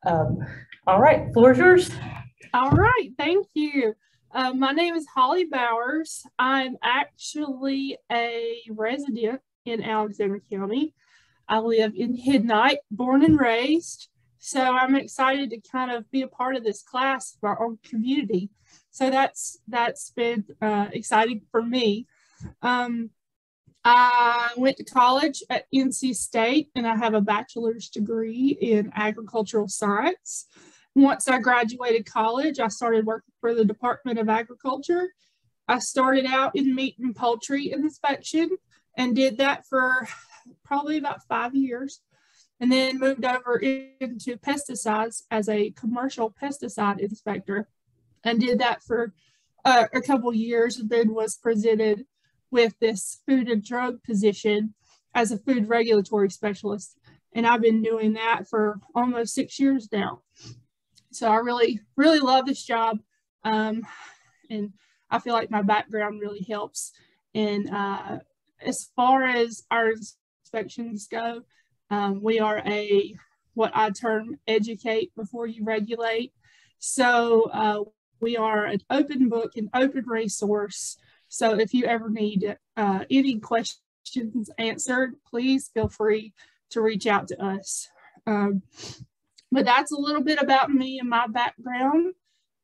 Um, all right, floor is yours. All right, thank you. My name is Holly Bowers. I'm actually a resident in Alexander County. I live in Hidnight, born and raised. So I'm excited to kind of be a part of this class for our own community. So that's been exciting for me. Um, I went to college at NC State and I have a bachelor's degree in agricultural science. Once I graduated college, I started working for the Department of Agriculture. I started out in meat and poultry inspection and did that for probably about 5 years, and then moved over into pesticides as a commercial pesticide inspector and did that for a couple years, and then was presented with this food and drug position as a food regulatory specialist. And I've been doing that for almost 6 years now. So I really, really love this job. And I feel like my background really helps. And as far as our inspections go, we are what I term educate before you regulate. So we are an open book and open resource. So if you ever need any questions answered, please feel free to reach out to us. But that's a little bit about me and my background.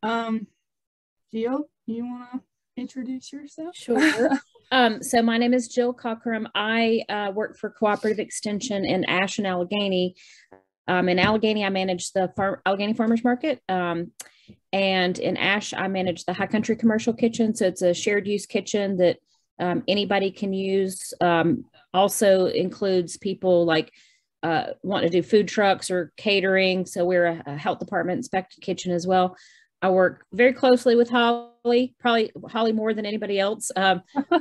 Jill, you want to introduce yourself? Sure. So my name is Jill Cockrum. I work for Cooperative Extension in Ashe and Allegheny. In Allegheny, I manage the Allegheny Farmers Market. And in Ashe, I manage the High Country Commercial Kitchen. So it's a shared use kitchen that anybody can use. Also includes people like want to do food trucks or catering. So we're a health department inspected kitchen as well. I work very closely with Holly, probably Holly more than anybody else,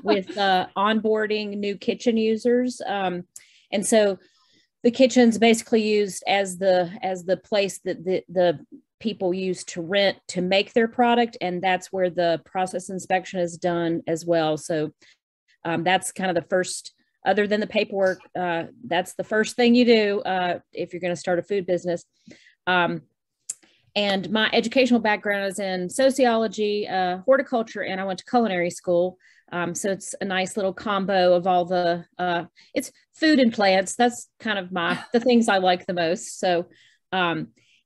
with onboarding new kitchen users. And so the kitchen's basically used as the place that the people use to rent to make their product. And that's where the process inspection is done as well. So that's kind of the first, other than the paperwork, that's the first thing you do if you're going to start a food business. And my educational background is in sociology, horticulture, and I went to culinary school. So it's a nice little combo of all the, it's food and plants. That's kind of the things I like the most. So,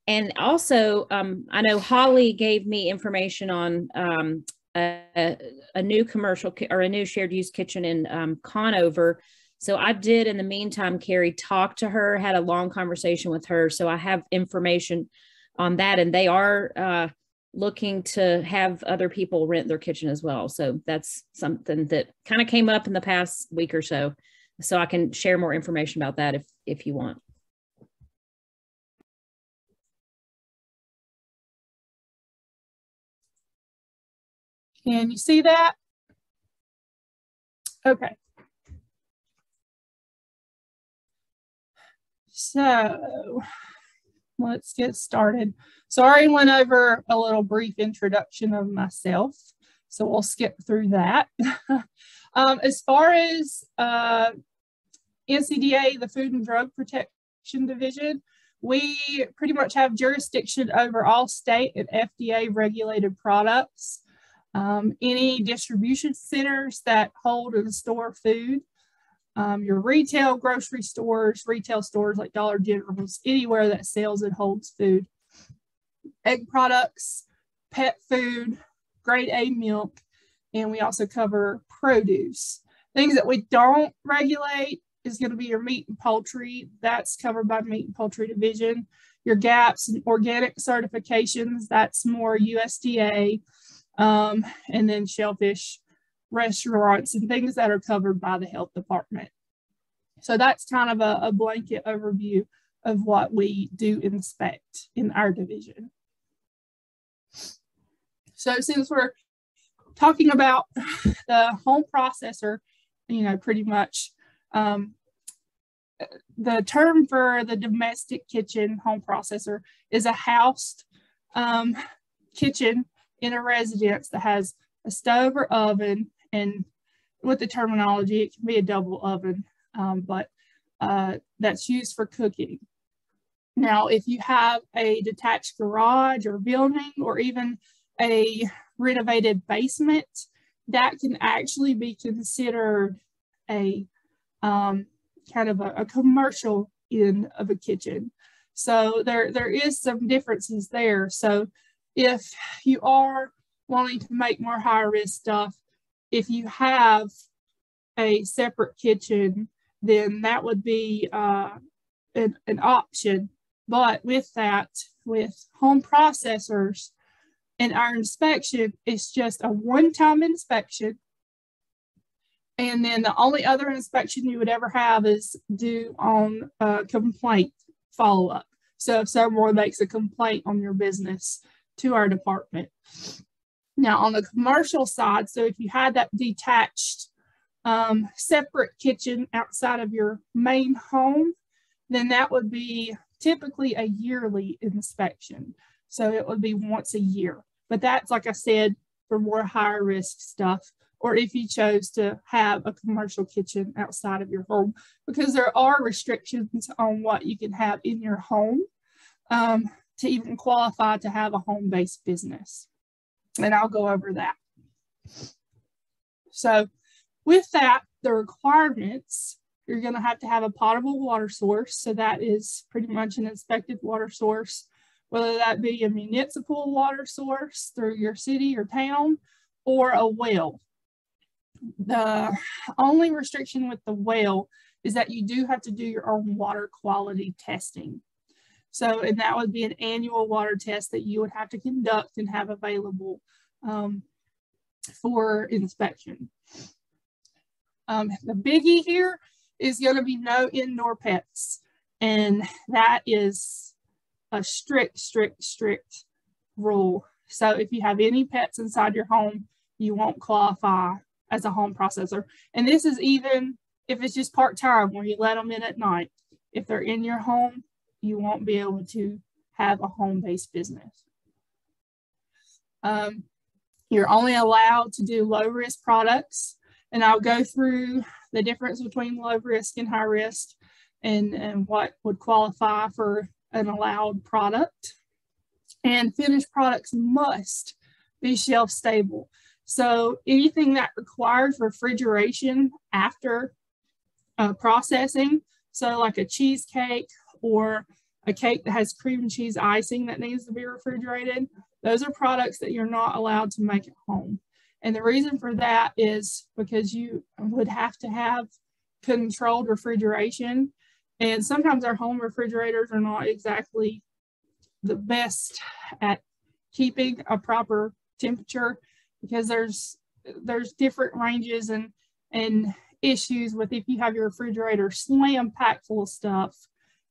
and also I know Holly gave me information on a new commercial or a new shared use kitchen in Conover. So I did, in the meantime, Carrie, talk to her, had a long conversation with her. So I have information on that, and they are looking to have other people rent their kitchen as well. So that's something that kind of came up in the past week or so. So I can share more information about that if you want. Can you see that? Okay. So let's get started. So I already went over a little brief introduction of myself, so we'll skip through that. As far as NCDA, the Food and Drug Protection Division, we pretty much have jurisdiction over all state and FDA regulated products. Any distribution centers that hold and store food, your retail grocery stores, retail stores like Dollar Generals, anywhere that sells and holds food, egg products, pet food, grade A milk, and we also cover produce. Things that we don't regulate is going to be your meat and poultry. That's covered by Meat and Poultry Division. Your GAPs and organic certifications, that's more USDA. And then shellfish restaurants and things that are covered by the health department. So that's kind of a blanket overview of what we do inspect in our division. So since we're talking about the home processor, pretty much the term for the domestic kitchen home processor is a housed kitchen in a residence that has a stove or oven, and with the terminology, it can be a double oven, but that's used for cooking. Now, if you have a detached garage or building or even a renovated basement, that can actually be considered a kind of a commercial end of a kitchen. So there is some differences there. So if you are wanting to make more high risk stuff, if you have a separate kitchen, then that would be an option. But with that, with home processors and our inspection, it's just a one-time inspection. And then the only other inspection you would ever have is due on a complaint follow-up. So if someone makes a complaint on your business to our department. Now on the commercial side, so if you had that detached separate kitchen outside of your main home, then that would be typically a yearly inspection. So it would be once a year. But that's, like I said, for more higher risk stuff, or if you chose to have a commercial kitchen outside of your home, because there are restrictions on what you can have in your home to even qualify to have a home-based business. And I'll go over that. So with that, the requirements, you're going to have a potable water source. So that is pretty much an inspected water source, whether that be a municipal water source through your city or town or a well. The only restriction with the well is that you do have to do your own water quality testing. So, and that would be an annual water test that you would have to conduct and have available for inspection. The biggie here is going to be no indoor pets. And that is a strict rule. So if you have any pets inside your home, you won't qualify as a home processor. And this is even if it's just part-time where you let them in at night. If they're in your home, you won't be able to have a home-based business. You're only allowed to do low-risk products. And I'll go through the difference between low risk and high risk and what would qualify for an allowed product. And finished products must be shelf stable. So anything that requires refrigeration after processing, so like a cheesecake or a cake that has cream and cheese icing that needs to be refrigerated, those are products that you're not allowed to make at home. And the reason for that is because you would have to have controlled refrigeration. And sometimes our home refrigerators are not exactly the best at keeping a proper temperature, because there's different ranges and issues with, if you have your refrigerator slam packed full of stuff,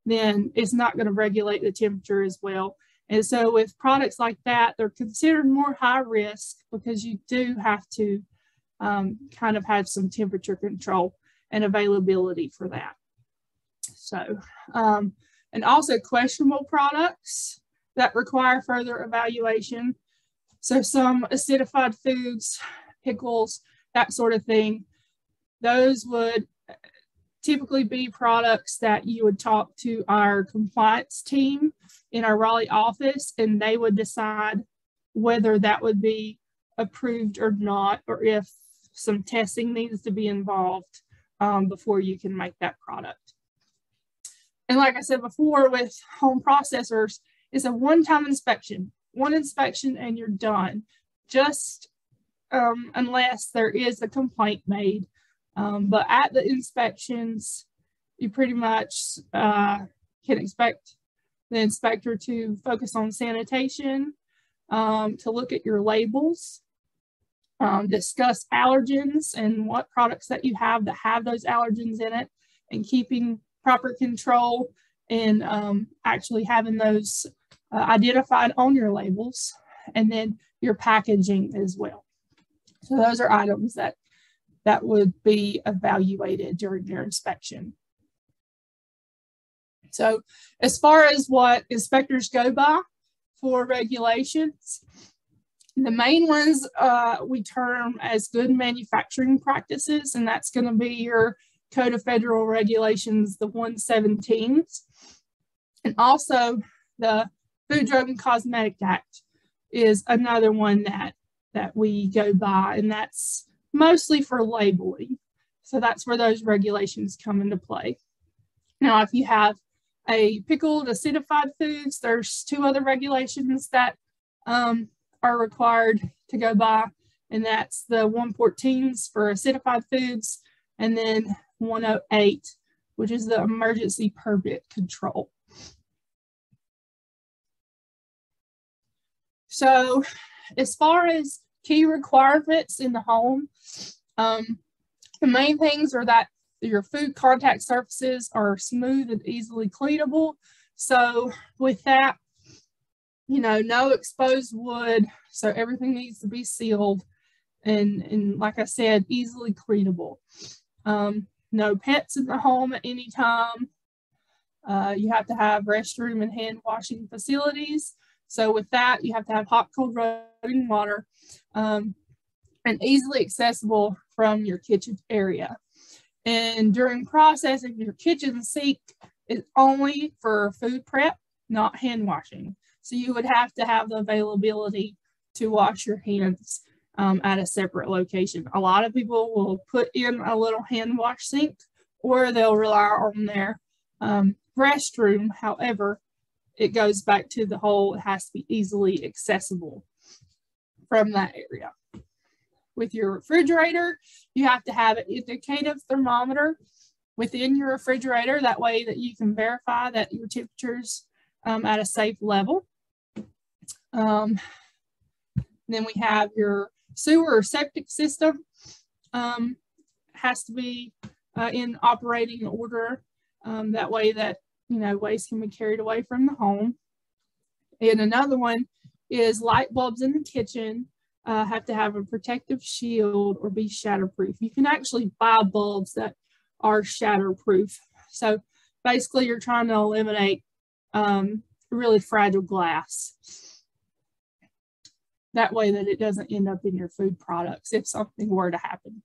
then it's not going to regulate the temperature as well. And so with products like that, they're considered more high risk because you do have to kind of have some temperature control and availability for that. So, and also questionable products that require further evaluation. So some acidified foods, pickles, that sort of thing, those would typically be products that you would talk to our compliance team in our Raleigh office, and they would decide whether that would be approved or not, or if some testing needs to be involved before you can make that product. And like I said before, with home processors, it's a one-time inspection. One inspection and you're done, just unless there is a complaint made. But at the inspections, you pretty much can expect the inspector to focus on sanitation, to look at your labels, discuss allergens and what products that you have that have those allergens in it, and keeping proper control and actually having those identified on your labels, and then your packaging as well. So those are items that would be evaluated during your inspection. So as far as what inspectors go by for regulations, the main ones we term as good manufacturing practices, and that's going to be your Code of Federal Regulations, the 117s. And also the Food, Drug, and Cosmetic Act is another one that we go by, and that's mostly for labeling. So that's where those regulations come into play. Now, if you have a pickled acidified foods, there's two other regulations that are required to go by, and that's the 114s for acidified foods, and then 108, which is the emergency permit control. So as far as key requirements in the home, the main things are that your food contact surfaces are smooth and easily cleanable. So with that, you know, no exposed wood. So everything needs to be sealed and like I said, easily cleanable. No pets in the home at any time. You have to have restroom and hand washing facilities. So with that, you have to have hot, cold running water and easily accessible from your kitchen area. And during processing, your kitchen sink is only for food prep, not hand washing. So you would have to have the availability to wash your hands at a separate location. A lot of people will put in a little hand wash sink, or they'll rely on their restroom. However, it goes back to the whole, it has to be easily accessible from that area. With your refrigerator, you have to have an indicative thermometer within your refrigerator. That way that you can verify that your temperature's at a safe level. Then we have your sewer or septic system. Has to be in operating order. That way that, you know, waste can be carried away from the home. And another one is light bulbs in the kitchen have to have a protective shield or be shatterproof. You can actually buy bulbs that are shatterproof. So basically you're trying to eliminate really fragile glass. That way that it doesn't end up in your food products if something were to happen.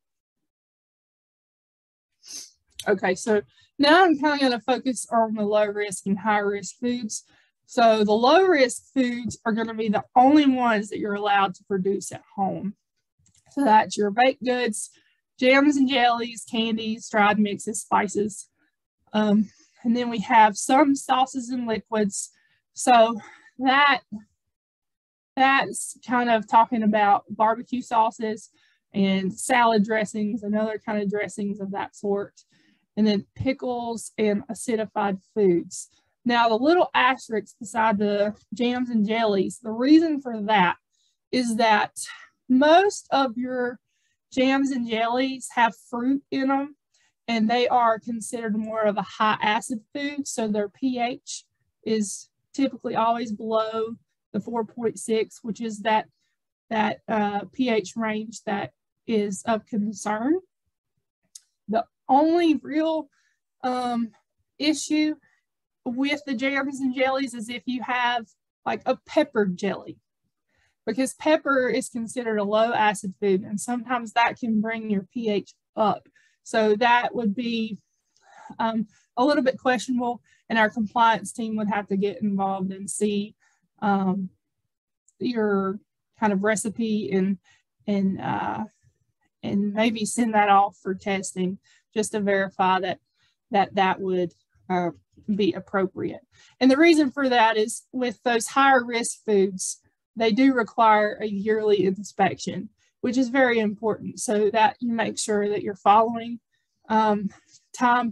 Okay, so now I'm kind of going to focus on the low risk and high risk foods. So the low risk foods are going to be the only ones that you're allowed to produce at home. So that's your baked goods, jams and jellies, candies, dried mixes, spices. And then we have some sauces and liquids. So that's kind of talking about barbecue sauces and salad dressings and other kind of dressings of that sort. And then pickles and acidified foods. Now, the little asterisk beside the jams and jellies, the reason for that is that most of your jams and jellies have fruit in them, and they are considered more of a high acid food. So their pH is typically always below the 4.6, which is that pH range that is of concern. The only real issue with the jams and jellies is if you have like a pepper jelly, because pepper is considered a low acid food, and sometimes that can bring your pH up. So that would be a little bit questionable, and our compliance team would have to get involved and see your kind of recipe and maybe send that off for testing just to verify that would be appropriate. And the reason for that is with those higher risk foods, they do require a yearly inspection, which is very important, so that you make sure that you're following time,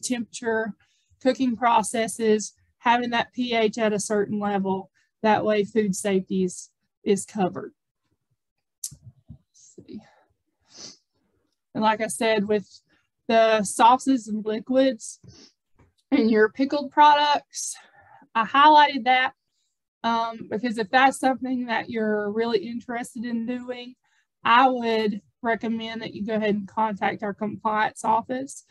temperature, cooking processes, having that pH at a certain level. That way food safety is covered. Let's see. And like I said, with the sauces and liquids and your pickled products, I highlighted that because if that's something that you're really interested in doing, I would recommend that you go ahead and contact our compliance office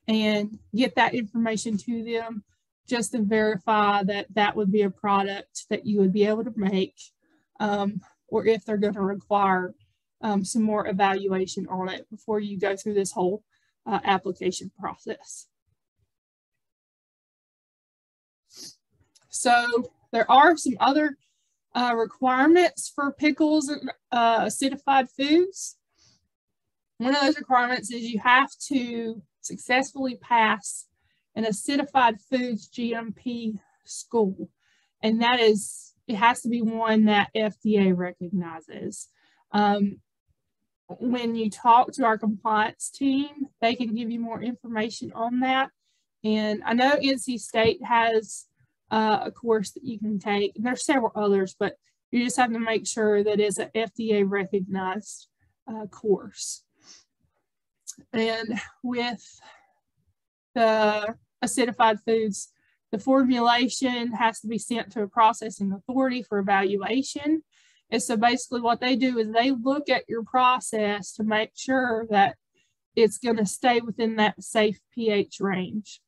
and get that information to them just to verify that that would be a product that you would be able to make, or if they're going to require some more evaluation on it before you go through this whole application process. So there are some other requirements for pickles and acidified foods. One of those requirements is you have to successfully pass an acidified foods GMP school. And that is, it has to be one that FDA recognizes. When you talk to our compliance team, they can give you more information on that. And I know NC State has a course that you can take. And there's several others, but you just have to make sure that it's an FDA recognized course. And with the acidified foods, the formulation has to be sent to a processing authority for evaluation. And so basically what they do is they look at your process to make sure that it's going to stay within that safe pH range.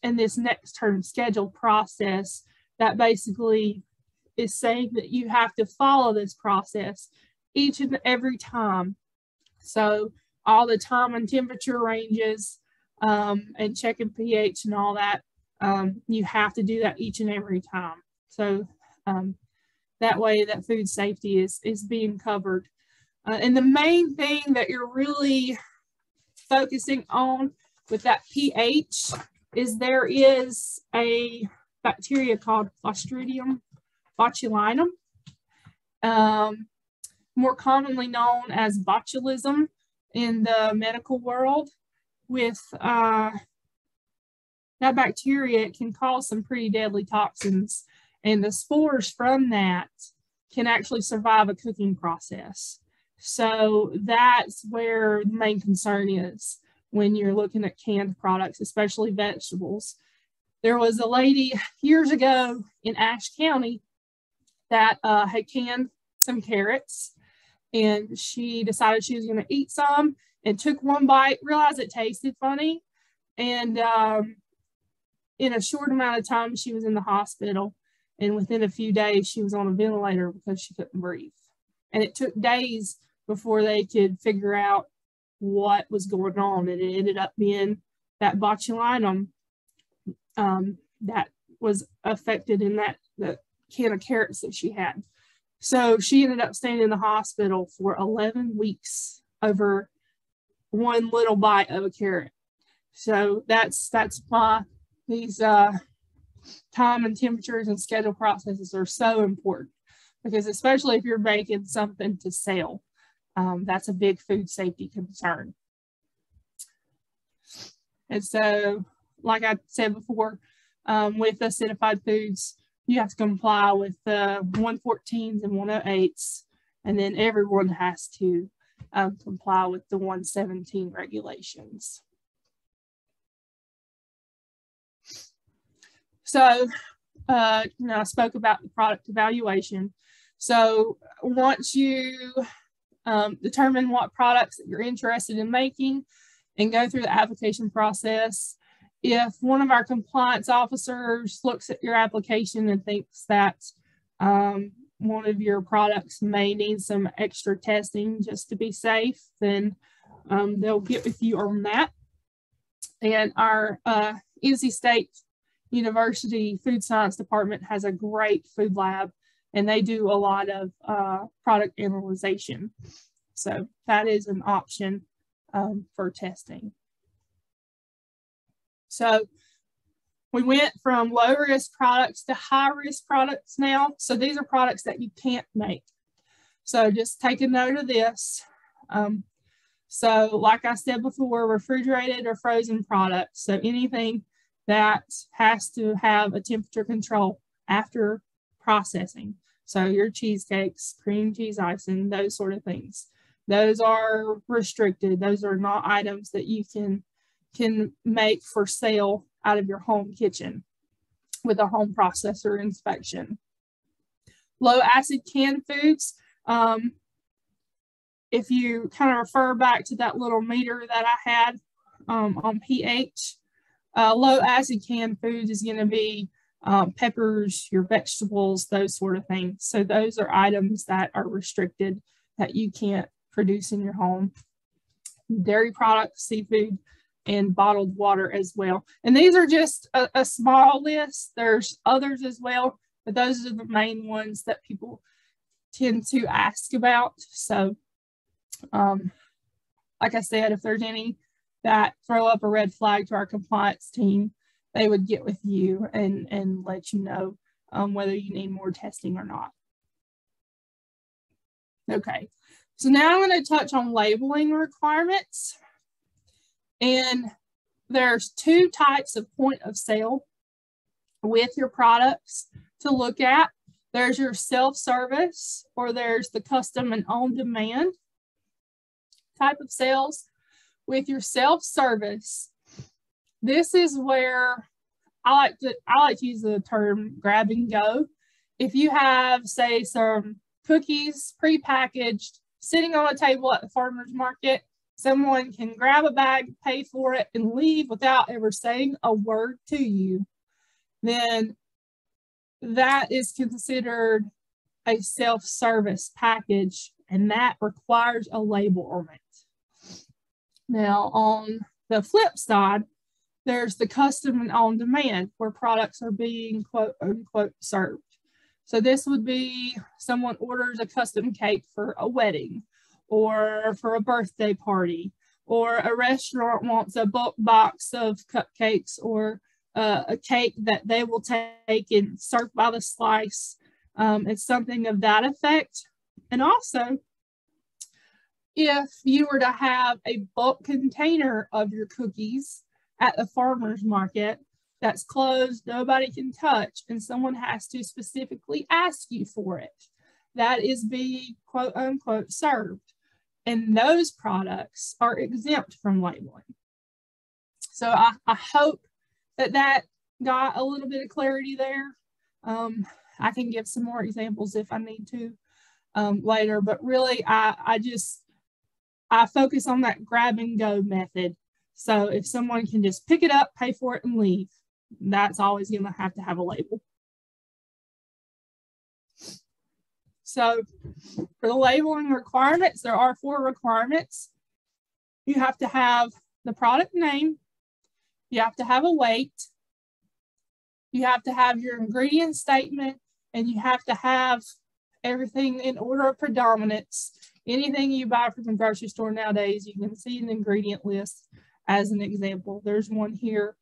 And this next term schedule process, that basically is saying that you have to follow this process each and every time. So all the time and temperature ranges and checking pH and all that, you have to do that each and every time. So that way that food safety is being covered. And the main thing that you're really focusing on with that pH is there is a bacteria called Clostridium botulinum, more commonly known as botulism in the medical world. With that bacteria, it can cause some pretty deadly toxins, and the spores from that can actually survive a cooking process. So that's where the main concern is when you're looking at canned products, especially vegetables. There was a lady years ago in Ashe County that had canned some carrots, and she decided she was going to eat some and took one bite, realized it tasted funny, and in a short amount of time, she was in the hospital, and within a few days, she was on a ventilator because she couldn't breathe. And it took days before they could figure out what was going on, and it ended up being that botulinum that was affected in the can of carrots that she had. So she ended up staying in the hospital for 11 weeks over one little bite of a carrot. So that's why these time and temperatures and schedule processes are so important, because especially if you're making something to sell, that's a big food safety concern. And so, like I said before, with acidified foods, you have to comply with the 114s and 108s, and then everyone has to comply with the 117 regulations. So, I spoke about the product evaluation. So once you determine what products that you're interested in making and go through the application process, if one of our compliance officers looks at your application and thinks that one of your products may need some extra testing just to be safe, then they'll get with you on that. And our NC State University Food Science Department has a great food lab, and they do a lot of product analyzation. So that is an option for testing. So we went from low risk products to high risk products now. So these are products that you can't make. So just take a note of this. So like I said before, refrigerated or frozen products. So anything that has to have a temperature control after processing. So your cheesecakes, cream cheese icing, those sort of things. Those are restricted. Those are not items that you can make for sale out of your home kitchen with a home processor inspection. Low acid canned foods. If you kind of refer back to that little meter that I had on pH, low acid canned foods is going to be peppers, your vegetables, those sort of things. So those are items that are restricted that you can't produce in your home. Dairy products, seafood, and bottled water as well. And these are just a small list. There's others as well, but those are the main ones that people tend to ask about. So, like I said, if there's any that throw up a red flag to our compliance team, they would get with you and let you know whether you need more testing or not. Okay, so now I'm going to touch on labeling requirements. And there's two types of point of sale with your products to look at. There's your self-service, or there's the custom and on-demand type of sales. With your self-service, this is where I like to use the term grab and go. If you have, say, some cookies pre-packaged sitting on a table at the farmer's market, someone can grab a bag, pay for it, and leave without ever saying a word to you, then that is considered a self-service package, and that requires a label on it. Now, on the flip side, there's the custom and on-demand, where products are being quote unquote served. So this would be someone orders a custom cake for a wedding or for a birthday party, or a restaurant wants a bulk box of cupcakes or a cake that they will take and serve by the slice. It's something of that effect. And also, if you were to have a bulk container of your cookies at the farmer's market that's closed, nobody can touch, and someone has to specifically ask you for it, that is being quote unquote served. And those products are exempt from labeling. So I hope that got a little bit of clarity there. I can give some more examples if I need to later, but really I focus on that grab and go method. So if someone can just pick it up, pay for it, and leave, that's always going to have a label. So for the labeling requirements, there are 4 requirements. You have to have the product name, you have to have a weight, you have to have your ingredient statement, and you have to have everything in order of predominance. Anything you buy from the grocery store nowadays, you can see an ingredient list as an example. There's one here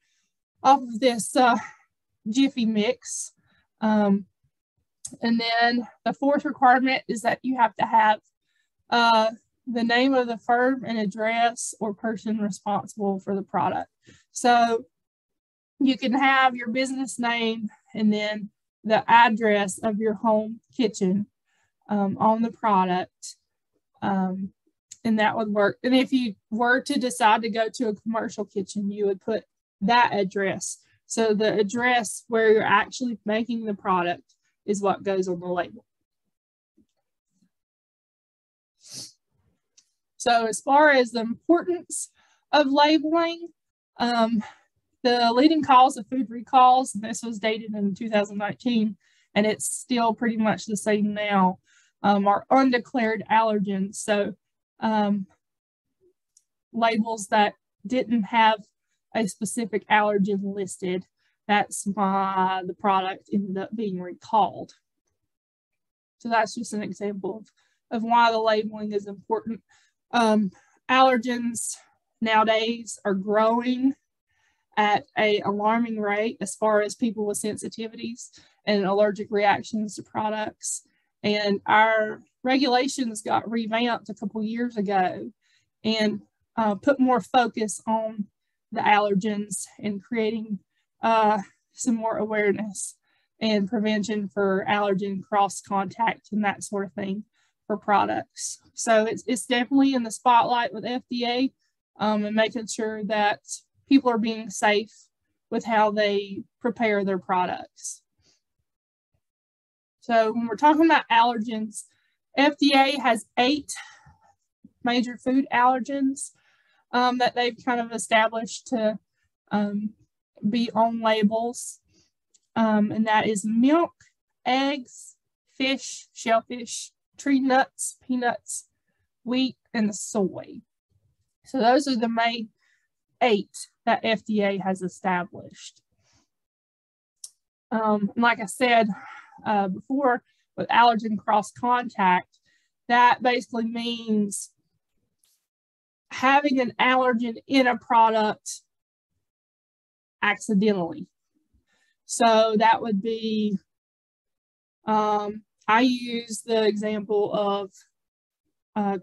off of this Jiffy Mix. And then the 4th requirement is that you have to have the name of the firm and address or person responsible for the product. So you can have your business name and then the address of your home kitchen on the product, and that would work. And if you were to decide to go to a commercial kitchen, you would put that address. So the address where you're actually making the product is what goes on the label. So as far as the importance of labeling, the leading cause of food recalls, and this was dated in 2019, and it's still pretty much the same now, are undeclared allergens. So labels that didn't have a specific allergen listed. That's why the product ended up being recalled. So that's just an example of why the labeling is important. Allergens nowadays are growing at an alarming rate as far as people with sensitivities and allergic reactions to products. And our regulations got revamped a couple years ago and put more focus on the allergens and creating some more awareness and prevention for allergen cross contact and that sort of thing for products. So it's definitely in the spotlight with FDA and making sure that people are being safe with how they prepare their products. So when we're talking about allergens, FDA has 8 major food allergens that they've kind of established to be on labels. And that is milk, eggs, fish, shellfish, tree nuts, peanuts, wheat, and soy. So those are the main that FDA has established. Like I said before, with allergen cross contact, that basically means having an allergen in a product accidentally. So that would be, I use the example of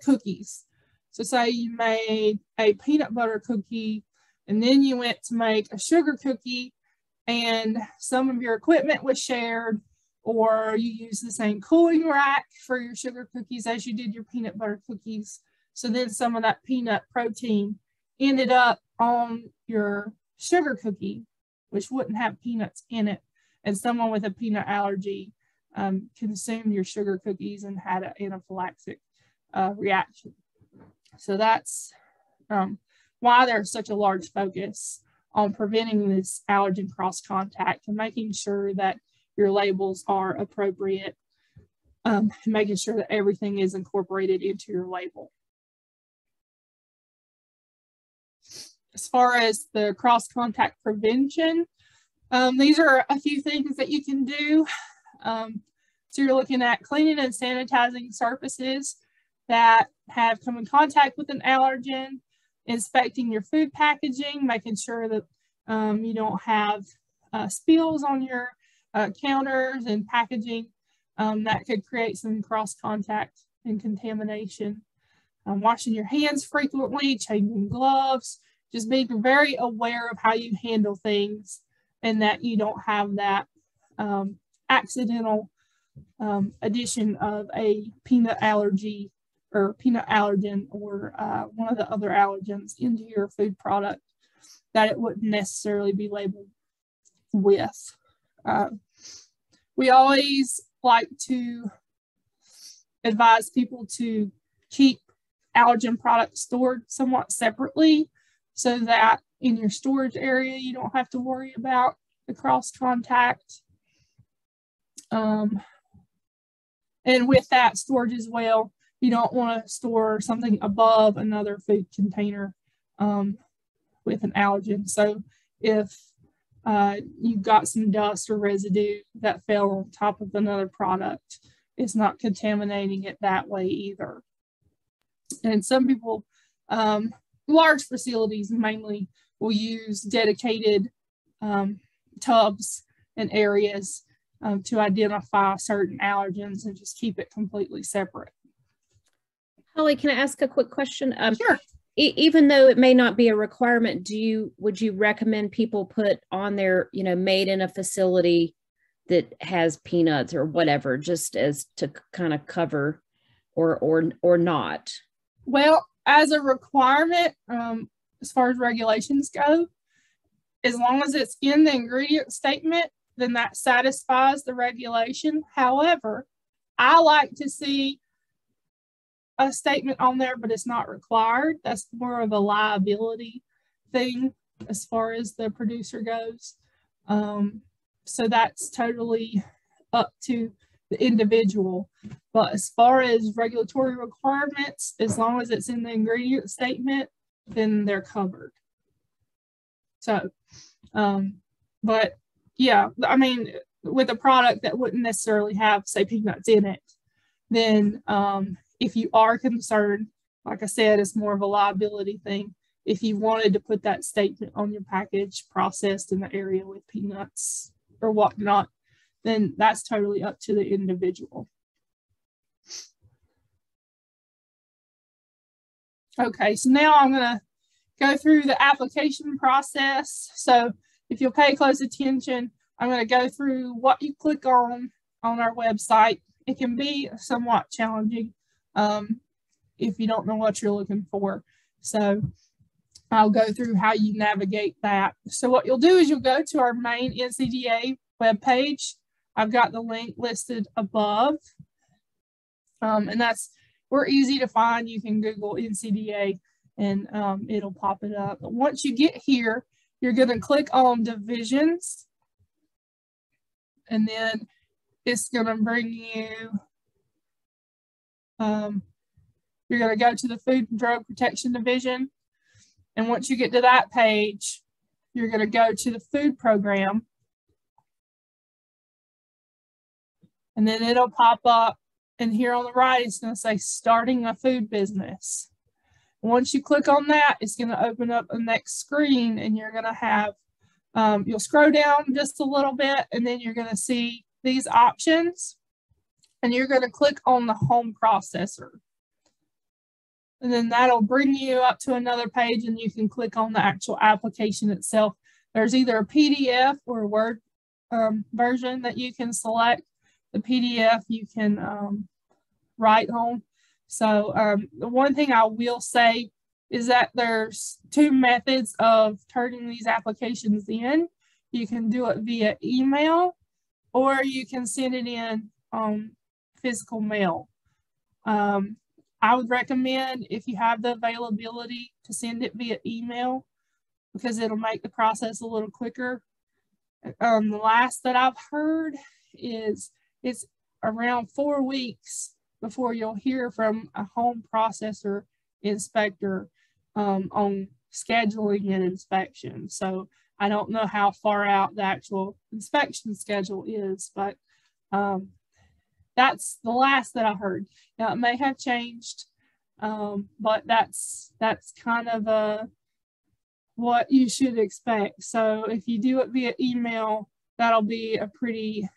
cookies. So say you made a peanut butter cookie and then you went to make a sugar cookie and some of your equipment was shared, or you use the same cooling rack for your sugar cookies as you did your peanut butter cookies. So then some of that peanut protein ended up on your sugar cookie, which wouldn't have peanuts in it. And someone with a peanut allergy consumed your sugar cookies and had an anaphylactic reaction. So that's why there's such a large focus on preventing this allergen cross contact and making sure that your labels are appropriate, and making sure that everything is incorporated into your label. As far as the cross contact prevention, these are a few things that you can do. So you're looking at cleaning and sanitizing surfaces that have come in contact with an allergen, inspecting your food packaging, making sure that you don't have spills on your counters and packaging that could create some cross contact and contamination. Washing your hands frequently, changing gloves, just being very aware of how you handle things and that you don't have that accidental addition of a peanut allergy or peanut allergen or one of the other allergens into your food product that it wouldn't necessarily be labeled with. We always like to advise people to keep allergen products stored somewhat separately so that in your storage area you don't have to worry about the cross contact. And with that storage as well, you don't want to store something above another food container with an allergen. So if you've got some dust or residue that fell on top of another product, it's not contaminating it that way either. And some people, large facilities mainly, will use dedicated tubs and areas to identify certain allergens and just keep it completely separate. Holly, can I ask a quick question? Sure. Even though it may not be a requirement, would you recommend people put on their, made in a facility that has peanuts or whatever, just as to kind of cover or not? Well, as a requirement, as far as regulations go, as long as it's in the ingredient statement, then that satisfies the regulation. However, I like to see a statement on there, but it's not required. That's more of a liability thing as far as the producer goes. So that's totally up to the individual. But as far as regulatory requirements, as long as it's in the ingredient statement, then they're covered. So, but yeah, I mean, with a product that wouldn't necessarily have, say, peanuts in it, then if you are concerned, like I said, it's more of a liability thing. If you wanted to put that statement on your package, processed in the area with peanuts or whatnot, then that's totally up to the individual. Okay, so now I'm going to go through the application process. So if you'll pay close attention, I'm going to go through what you click on our website. It can be somewhat challenging if you don't know what you're looking for. So I'll go through how you navigate that. So what you'll do is you'll go to our main NCDA webpage. I've got the link listed above. And we're easy to find. You can Google NCDA and it'll pop it up. But once you get here, you're going to click on divisions. And then it's going to bring you, you're going to go to the Food and Drug Protection Division. And once you get to that page, you're going to go to the food program. And then it'll pop up, and here on the right, it's going to say starting a food business. Once you click on that, it's going to open up the next screen, and you're going to have, you'll scroll down just a little bit, and then you're going to see these options, and you're going to click on the home processor. And then that'll bring you up to another page, and you can click on the actual application itself. There's either a PDF or a Word version that you can select. The PDF you can write on. So the one thing I will say is that there's two methods of turning these applications in. You can do it via email, or you can send it in physical mail. I would recommend, if you have the availability, to send it via email, because it'll make the process a little quicker. The last that I've heard is it's around 4 weeks before you'll hear from a home processor inspector on scheduling an inspection. So I don't know how far out the actual inspection schedule is, but that's the last that I heard. Now, it may have changed, but that's kind of what you should expect. So if you do it via email, that'll be a pretty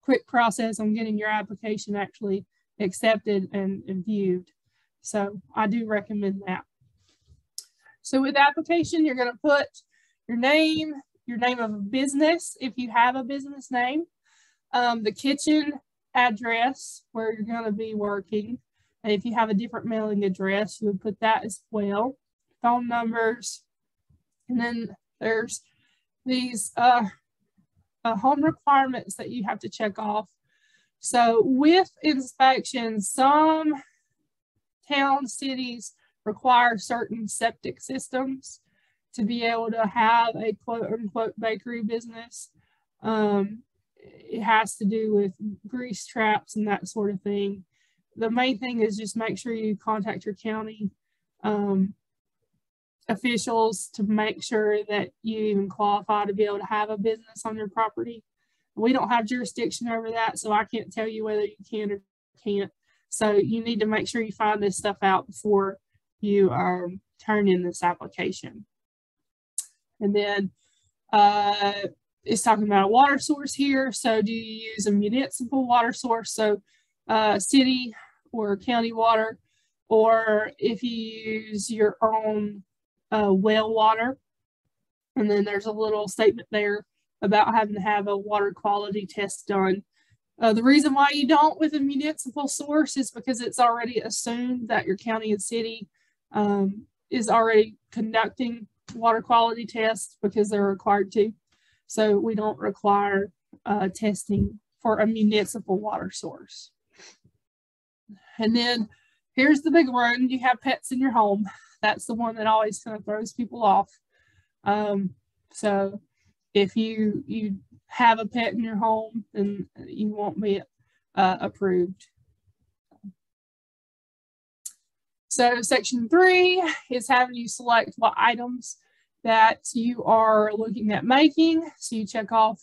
quick process on getting your application actually accepted and viewed. So I do recommend that. So with application, you're going to put your name of a business, if you have a business name, the kitchen address where you're going to be working. And if you have a different mailing address, you would put that as well. Phone numbers. And then there's these home requirements that you have to check off. So with inspections, some towns, cities require certain septic systems to be able to have a quote unquote bakery business. It has to do with grease traps and that sort of thing. The main thing is just make sure you contact your county officials to make sure that you even qualify to be able to have a business on your property. We don't have jurisdiction over that, so I can't tell you whether you can or can't. So you need to make sure you find this stuff out before you turn in this application. And then it's talking about a water source here. So do you use a municipal water source? So city or county water, or if you use your own well water. And then there's a little statement there about having to have a water quality test done. The reason why you don't with a municipal source is because it's already assumed that your county and city is already conducting water quality tests because they're required to. So we don't require testing for a municipal water source. And then here's the big one. You have pets in your home. That's the one that always kind of throws people off. So if you have a pet in your home, then you won't be approved. So section 3 is having you select what items that you are looking at making. So you check off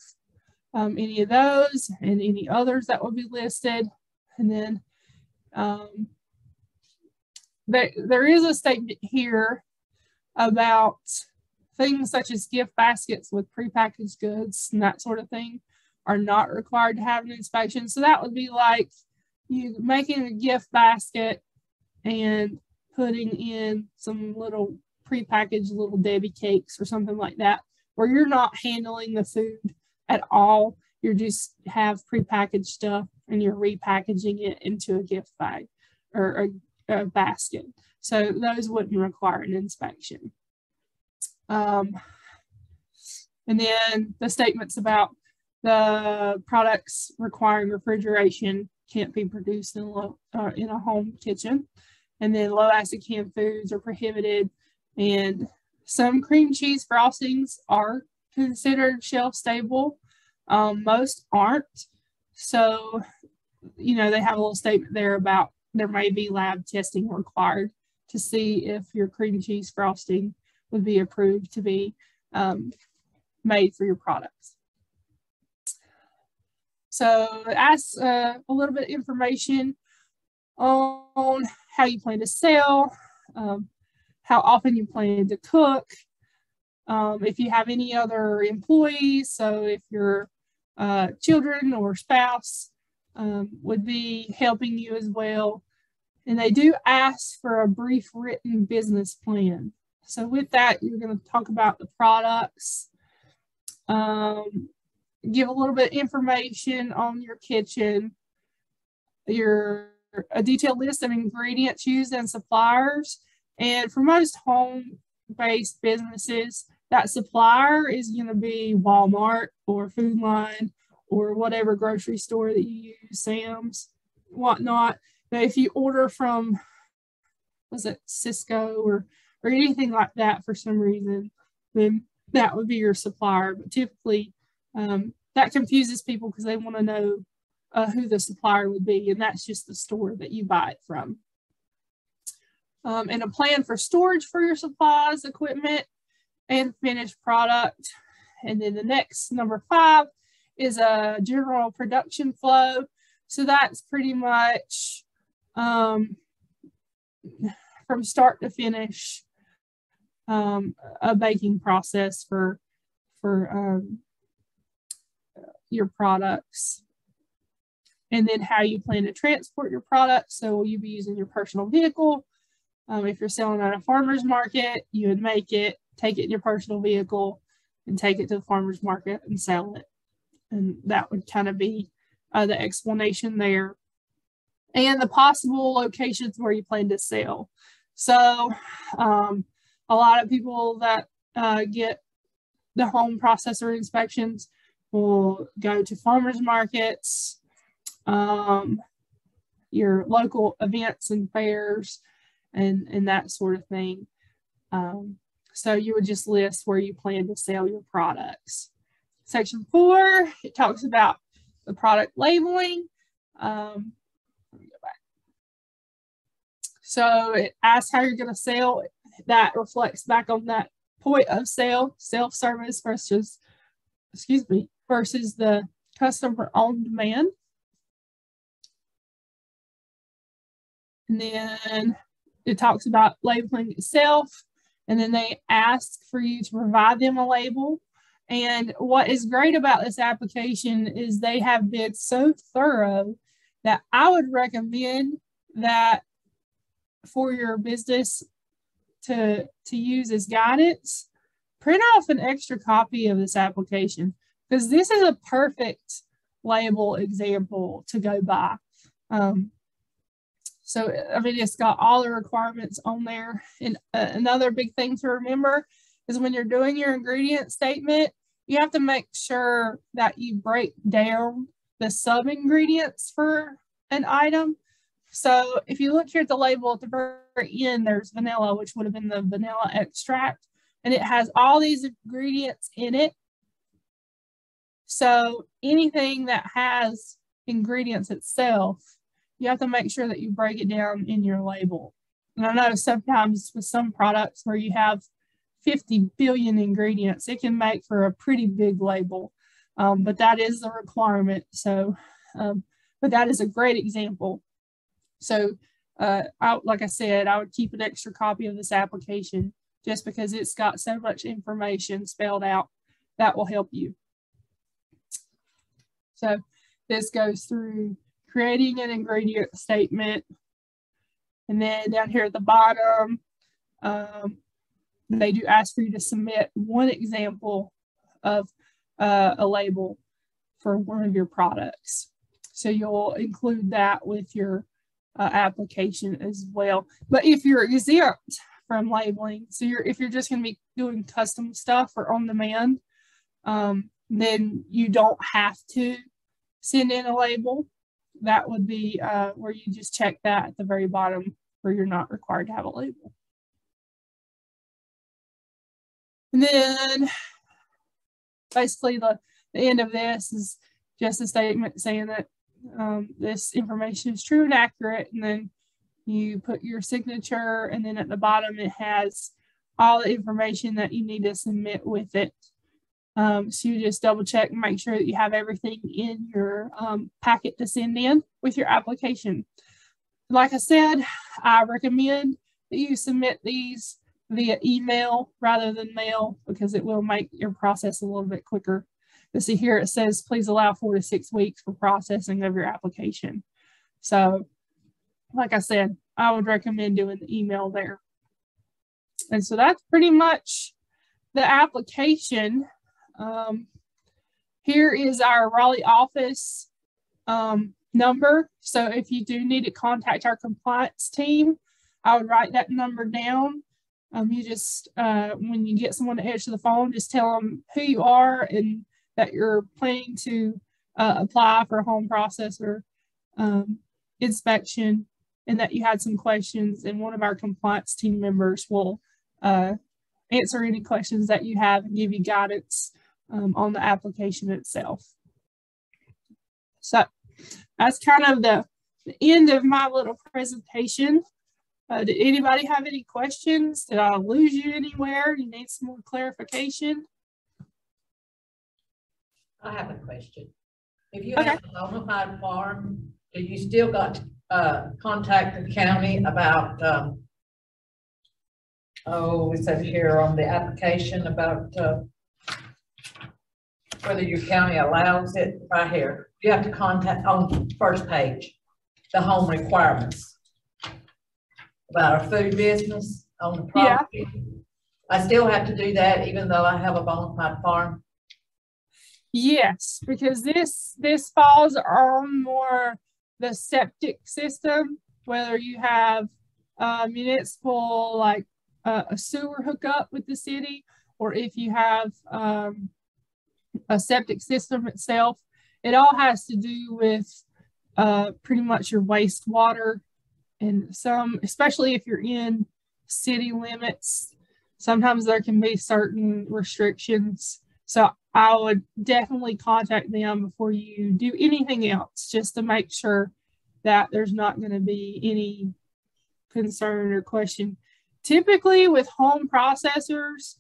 any of those and any others that will be listed. And then there is a statement here about things such as gift baskets with prepackaged goods and that sort of thing are not required to have an inspection. So that would be like you making a gift basket and putting in some little prepackaged little Debbie cakes or something like that, where you're not handling the food at all. You just have prepackaged stuff and you're repackaging it into a gift bag or a basket. So those wouldn't require an inspection. And then the statements about the products requiring refrigeration can't be produced in a home kitchen. And then low acid canned foods are prohibited. And some cream cheese frostings are considered shelf stable. Most aren't. So, you know, they have a little statement there about there may be lab testing required to see if your cream cheese frosting would be approved to be made for your products. So it asks a little bit of information on how you plan to sell, how often you plan to cook, if you have any other employees, so if your children or spouse would be helping you as well. And they do ask for a brief written business plan. So with that, you're going to talk about the products, give a little bit of information on your kitchen, a detailed list of ingredients used and suppliers. And for most home-based businesses, that supplier is going to be Walmart or Food Line or whatever grocery store that you use, Sam's, whatnot. But if you order from, was it Cisco or anything like that for some reason, then that would be your supplier. But typically, that confuses people because they want to know who the supplier would be, and that's just the store that you buy it from. And a plan for storage for your supplies, equipment, and finished product. And then the next, number 5, is a general production flow. So that's pretty much from start to finish, a baking process for your products. And then how you plan to transport your products. So will you be using your personal vehicle? If you're selling at a farmer's market, you would make it, take it in your personal vehicle, and take it to the farmer's market and sell it. And that would kind of be the explanation there. And the possible locations where you plan to sell. So a lot of people that get the home processor inspections will go to farmers markets, your local events and fairs, and that sort of thing. So you would just list where you plan to sell your products. Section 4, it talks about the product labeling. Let me go back. So it asks how you're going to sell. That reflects back on that point of sale, self-service versus the customer on demand. And then it talks about labeling itself. And then they ask for you to provide them a label. And what is great about this application is they have been so thorough that I would recommend that for your business to use as guidance, print off an extra copy of this application, because this is a perfect label example to go by. So, I mean, it's got all the requirements on there. And another big thing to remember is when you're doing your ingredient statement, you have to make sure that you break down the sub-ingredients for an item. So if you look here at the label at the very end, there's vanilla, which would have been the vanilla extract, and it has all these ingredients in it. So anything that has ingredients itself, you have to make sure that you break it down in your label. And I know sometimes with some products where you have 50 billion ingredients, it can make for a pretty big label, but that is the requirement. So, but that is a great example. So, like I said, I would keep an extra copy of this application just because it's got so much information spelled out that will help you. So this goes through creating an ingredient statement. And then down here at the bottom, they do ask for you to submit one example of a label for one of your products. So you'll include that with your application as well. But if you're exempt from labeling, so if you're just going to be doing custom stuff or on demand, then you don't have to send in a label. That would be where you just check that at the very bottom where you're not required to have a label. And then basically the end of this is just a statement saying that this information is true and accurate, and then You put your signature, and then at the bottom it has all the information that you need to submit with it. So you just double check and make sure that you have everything in your packet to send in with your application. Like I said, I recommend that you submit these via email rather than mail, because it will make your process a little bit quicker. You see here it says, please allow 4 to 6 weeks for processing of your application. So like I said, I would recommend doing the email there. And so that's pretty much the application. Here is our Raleigh office number. So if you do need to contact our compliance team, I would write that number down. You just, when you get someone to answer the phone, just tell them who you are and that you're planning to apply for a home processor inspection, and that you had some questions, and one of our compliance team members will answer any questions that you have and give you guidance on the application itself. So that's kind of the end of my little presentation. Did anybody have any questions? Did I lose you anywhere? You need some more clarification? I have a question. If you have a bona fide farm, do you still got to contact the county about, it says here on the application about whether your county allows it? Right here. You have to contact on the first page, the home requirements about our food business on the property. Yeah. I still have to do that even though I have a bona fide farm? Yes, because this falls on more the septic system, whether you have municipal, like a sewer hookup with the city, or if you have a septic system itself. It all has to do with pretty much your wastewater, and some, especially if you're in city limits, sometimes there can be certain restrictions. So I would definitely contact them before you do anything else, just to make sure that there's not going to be any concern or question. Typically with home processors,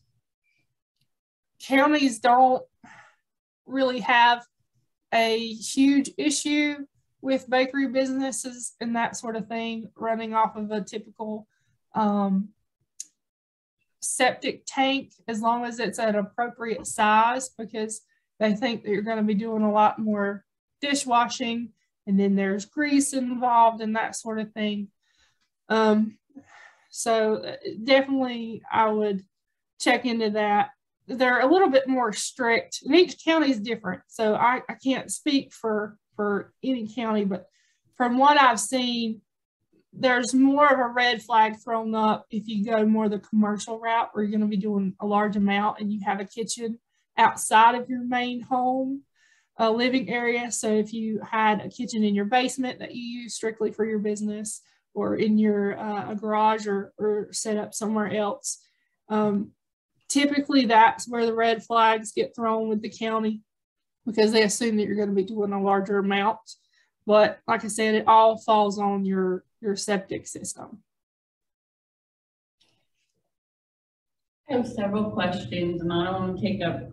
counties don't really have a huge issue with bakery businesses and that sort of thing running off of a typical septic tank, as long as it's at appropriate size, because they think that you're going to be doing a lot more dishwashing, and then there's grease involved and that sort of thing. So definitely I would check into that. They're a little bit more strict, and each county is different, so I can't speak for any county, but from what I've seen, there's more of a red flag thrown up if you go more the commercial route, where you're going to be doing a large amount and you have a kitchen outside of your main home living area. So if you had a kitchen in your basement that you use strictly for your business, or in your a garage or set up somewhere else, typically that's where the red flags get thrown with the county, because they assume that you're going to be doing a larger amount. But like I said, it all falls on your septic system. I have several questions, and I don't want to take up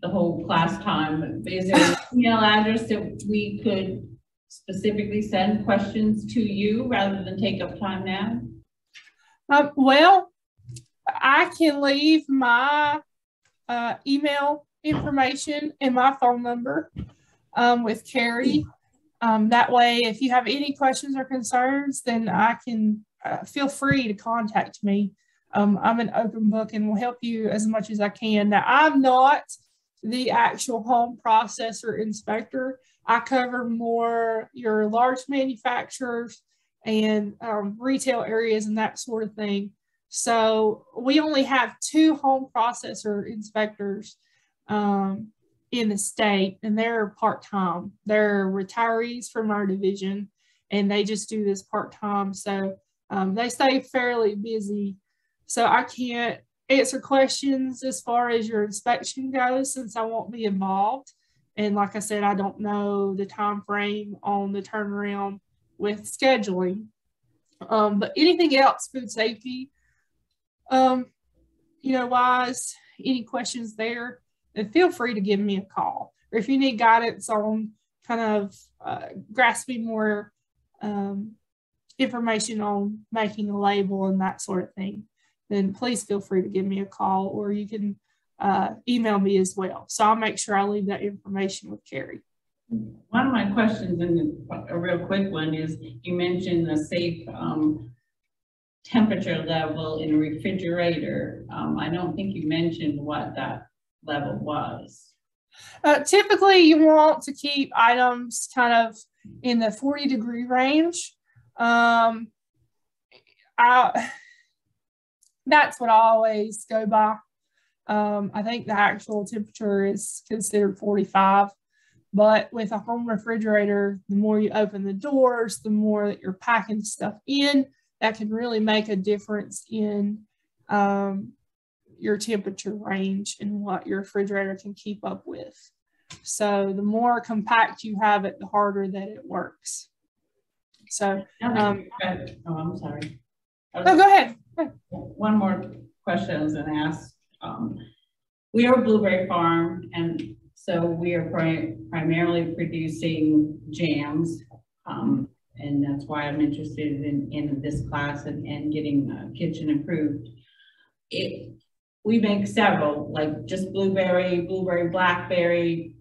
the whole class time, but is there an email address that we could specifically send questions to you rather than take up time now? Well, I can leave my email information and my phone number with Carrie. That way, if you have any questions or concerns, then I can feel free to contact me. I'm an open book and will help you as much as I can. Now, I'm not the actual home processor inspector. I cover more your large manufacturers and retail areas and that sort of thing. So we only have 2 home processor inspectors in the state, and they're part-time. They're retirees from our division, and they just do this part-time. So they stay fairly busy. So I can't answer questions as far as your inspection goes, since I won't be involved. And like I said, I don't know the time frame on the turnaround with scheduling. But anything else, food safety, wise, any questions there, then feel free to give me a call. Or if you need guidance on kind of grasping more information on making a label and that sort of thing, then please feel free to give me a call, or you can email me as well. So I'll make sure I leave that information with Carrie. One of my questions, and a real quick one, is you mentioned the safe temperature level in a refrigerator. I don't think you mentioned what that level was. Typically, you want to keep items kind of in the 40-degree range. That's what I always go by. I think the actual temperature is considered 45, but with a home refrigerator, the more you open the doors, the more that you're packing stuff in, that can really make a difference in your temperature range and what your refrigerator can keep up with. So the more compact you have it, the harder that it works. So, I'm sorry. No, go ahead. One more question I was going to ask. We are a blueberry farm, and so we are primarily producing jams, and that's why I'm interested in this class and getting kitchen improved. We make several, like just blueberry, blackberry,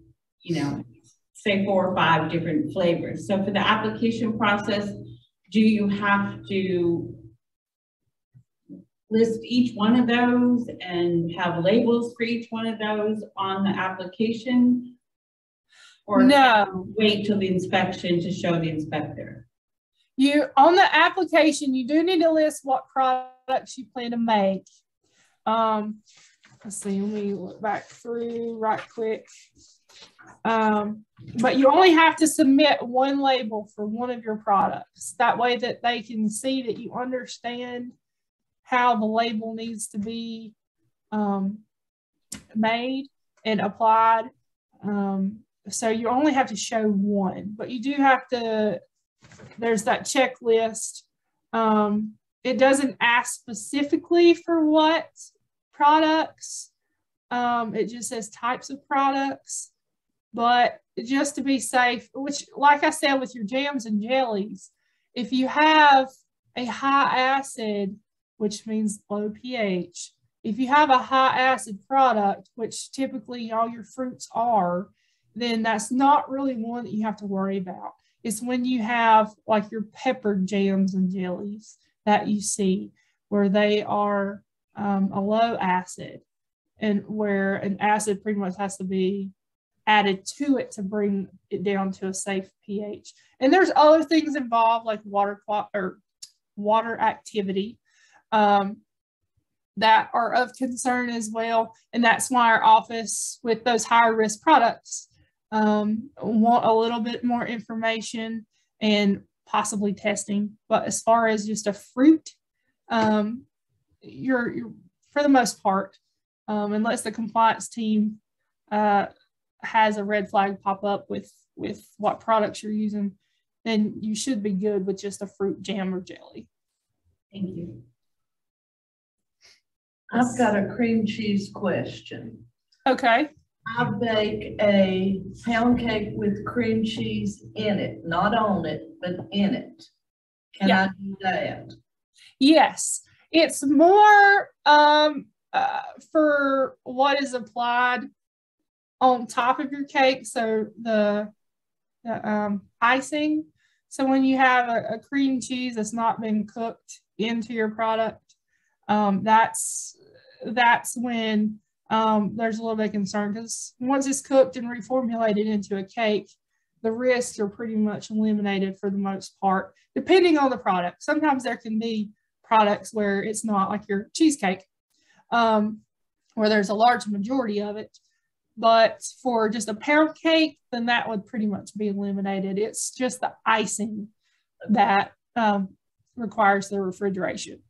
say 4 or 5 different flavors. So for the application process, do you have to list each one of those and have labels for each one of those on the application? Or no, wait till the inspection to show the inspector? On the application, you do need to list what products you plan to make. Let's see, let me look back through right quick. But you only have to submit one label for one of your products. That way that they can see that you understand how the label needs to be made and applied. So you only have to show one, but you do have to, there's that checklist. It doesn't ask specifically for what products. It just says types of products. But just to be safe, which, like I said, with your jams and jellies, if you have a high acid, which means low pH, if you have a high acid product, which typically all your fruits are, then that's not really one that you have to worry about. It's when you have like your peppered jams and jellies that you see where they are a low acid, and where an acid pretty much has to be added to it to bring it down to a safe pH. And there's other things involved like water activity that are of concern as well. And that's why our office with those higher risk products want a little bit more information and possibly testing. But as far as just a fruit, you're for the most part, unless the compliance team has a red flag pop up with what products you're using, then you should be good with just a fruit jam or jelly. Thank you. I've got a cream cheese question. Okay. I bake a pound cake with cream cheese in it, not on it, but in it. Can I do that? Yes. It's more for what is applied on top of your cake. So the icing. So when you have a cream cheese that's not been cooked into your product, that's when there's a little bit of concern, because once it's cooked and reformulated into a cake, the risks are pretty much eliminated for the most part, depending on the product. Sometimes there can be products where it's not, like your cheesecake, where there's a large majority of it. But for just a pound cake, then that would pretty much be eliminated. It's just the icing that requires the refrigeration.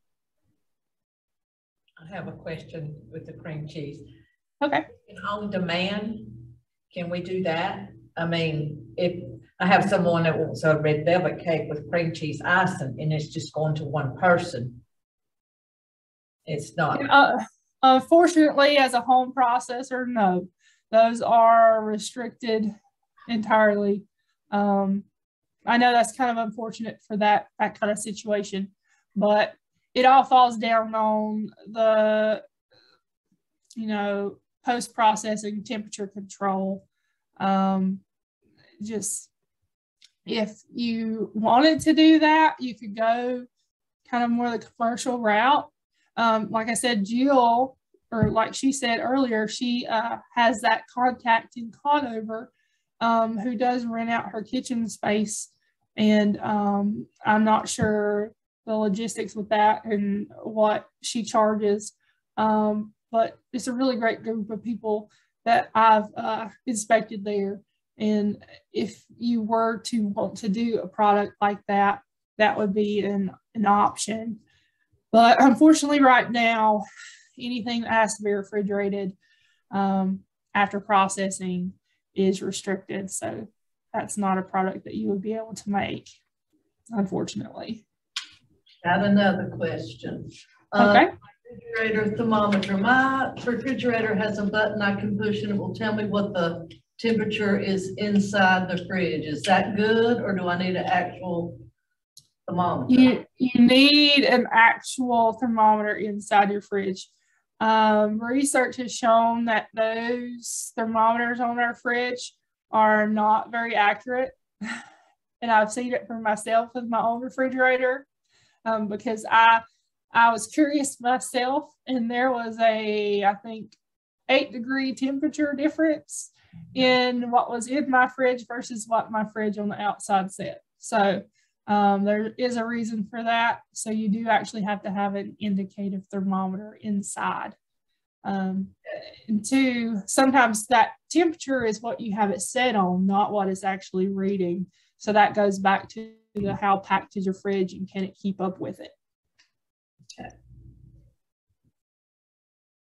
I have a question with the cream cheese. Okay. And on demand, can we do that? I mean, if I have someone that wants a red velvet cake with cream cheese icing and it's just going to one person, it's not. Unfortunately, as a home processor, no, those are restricted entirely. I know that's kind of unfortunate for that kind of situation, but it all falls down on the, post-processing temperature control. Just if you wanted to do that, you could go kind of more the commercial route. Like I said, Jill, or like she said earlier, she has that contact in Conover who does rent out her kitchen space. And I'm not sure the logistics with that and what she charges. But it's a really great group of people that I've inspected there. And if you were to want to do a product like that, that would be an option. But unfortunately, right now, anything that has to be refrigerated after processing is restricted. So that's not a product that you would be able to make, unfortunately. Got another question. Okay. Refrigerator thermometer. My refrigerator has a button I can push and it will tell me what the temperature is inside the fridge. Is that good, or do I need an actual thermometer? You need an actual thermometer inside your fridge. Research has shown that those thermometers on our fridge are not very accurate. And I've seen it for myself with my own refrigerator because I was curious myself, and there was I think 8-degree temperature difference in what was in my fridge versus what my fridge on the outside said. So there is a reason for that. So you do actually have to have an indicative thermometer inside. And two, sometimes that temperature is what you have it set on, not what it's actually reading. So that goes back to how packed is your fridge and can it keep up with it. Okay.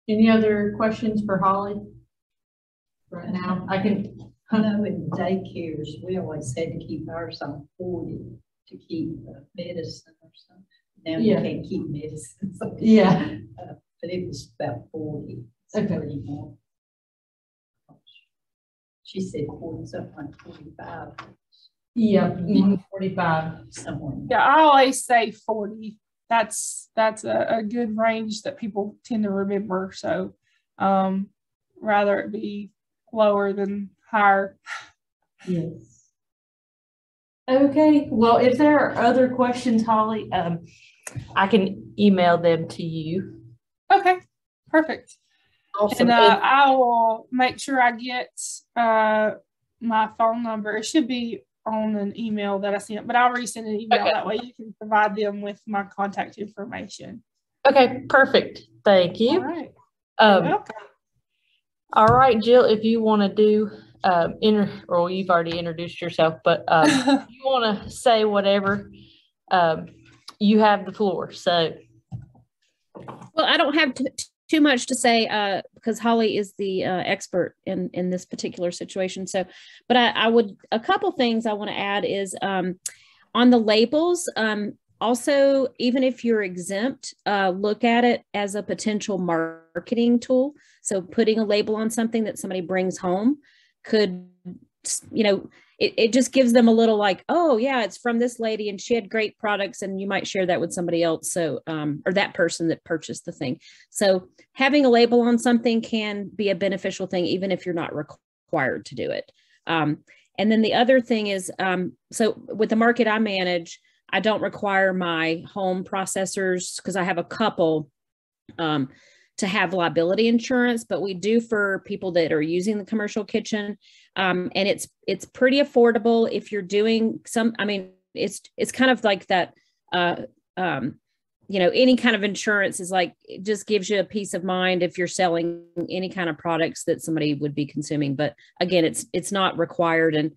Any other questions for Holly right now? I know in daycares, we always had to keep ours on 40 to keep medicine or something. Now you can't keep medicine. So, but it was about 40. Okay. More. She said 40, something like 45. Yeah, 45. Somewhere. Yeah, I always say 40. That's a good range that people tend to remember. So rather it be lower than higher. Yes. Okay. Well, if there are other questions, Holly, I can email them to you. Okay, perfect. Awesome. And I will make sure I get my phone number. It should be on an email that I sent, but I'll resend an email. Okay. That way you can provide them with my contact information. Okay, perfect. Thank you. All right. All right, Jill, if you want to do, or you've already introduced yourself, but if you want to say whatever, you have the floor. So. Well, I don't have too much to say because Holly is the expert in this particular situation. So, but a couple things I want to add is on the labels. Also, even if you're exempt, look at it as a potential marketing tool. So putting a label on something that somebody brings home could, it just gives them a little like, oh yeah, it's from this lady and she had great products, and you might share that with somebody else. So, or that person that purchased the thing. So having a label on something can be a beneficial thing, even if you're not required to do it. And then the other thing is, so with the market I manage, I don't require my home processors, because I have a couple, to have liability insurance, but we do for people that are using the commercial kitchen. And it's pretty affordable if you're doing it's kind of like that, any kind of insurance is like, it just gives you a peace of mind if you're selling any kind of products that somebody would be consuming. But again, it's not required. And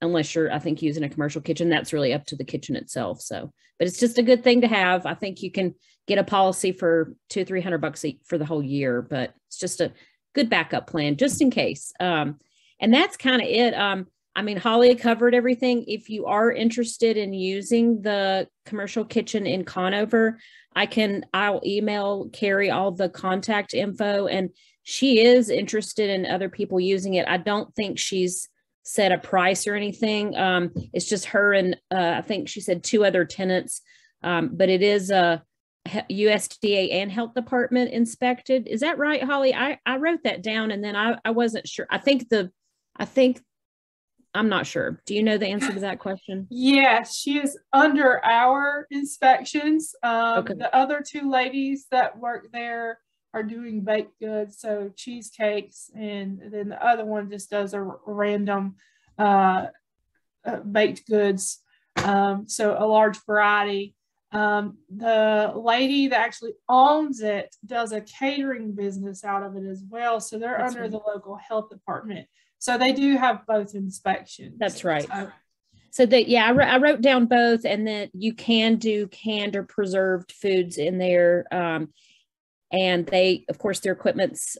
unless you're, I think, using a commercial kitchen, that's really up to the kitchen itself. So, but it's just a good thing to have. I think you can get a policy for $200-300 for the whole year, but it's just a good backup plan just in case. And And that's kind of it. I mean, Holly covered everything. If you are interested in using the commercial kitchen in Conover, I'll email Carrie all the contact info, and she is interested in other people using it. I don't think she's set a price or anything. It's just her and I think she said 2 other tenants, but it is a USDA and health department inspected. Is that right, Holly? I wrote that down and then I wasn't sure. I'm not sure. Do you know the answer to that question? Yes, she is under our inspections. Okay. The other 2 ladies that work there are doing baked goods, so cheesecakes, and then the other one just does a random baked goods, so a large variety. The lady that actually owns it does a catering business out of it as well, so they're That's under right. the local health department. So they do have both inspections. That's right. So I wrote down both, and then you can do canned or preserved foods in there. And they, of course, their equipment's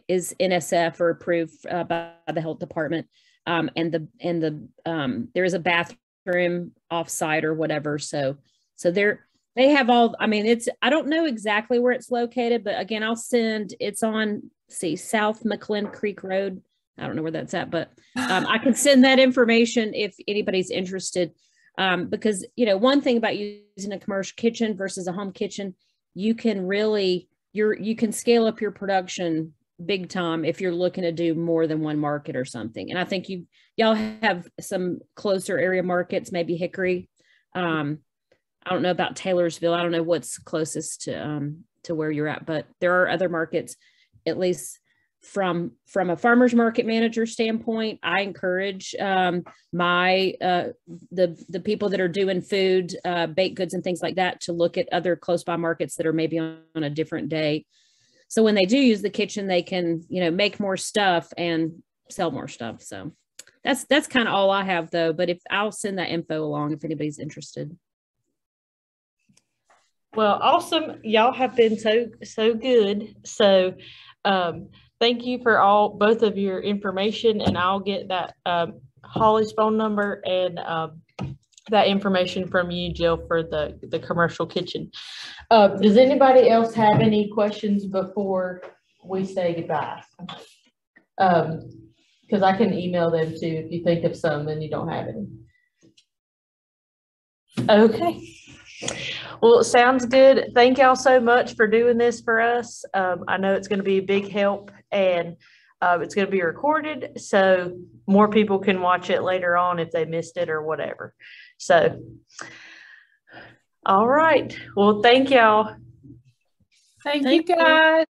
is NSF or approved by the health department. And there is a bathroom offsite or whatever. So they have all, I mean, I don't know exactly where it's located, but again, it's on South McClin Creek Road. I don't know where that's at, but I can send that information if anybody's interested. Because, one thing about using a commercial kitchen versus a home kitchen, you can really, you can scale up your production big time if you're looking to do more than one market or something. And I think y'all have some closer area markets, maybe Hickory. I don't know about Taylorsville. I don't know what's closest to where you're at, but there are other markets, at least from a farmer's market manager standpoint. I encourage the people that are doing food, baked goods and things like that to look at other close by markets that are maybe on a different day. So when they do use the kitchen, they can, make more stuff and sell more stuff. So that's kind of all I have though, but I'll send that info along if anybody's interested. Well, awesome. Y'all have been so good. So, thank you for both of your information, and I'll get that Holly's phone number and that information from you, Jill, for the commercial kitchen. Does anybody else have any questions before we say goodbye? Because I can email them too if you think of some and you don't have any. Okay. Well, it sounds good. Thank y'all so much for doing this for us. I know it's going to be a big help, and it's going to be recorded so more people can watch it later on if they missed it or whatever. So, all right. Well, thank y'all. Thank you guys.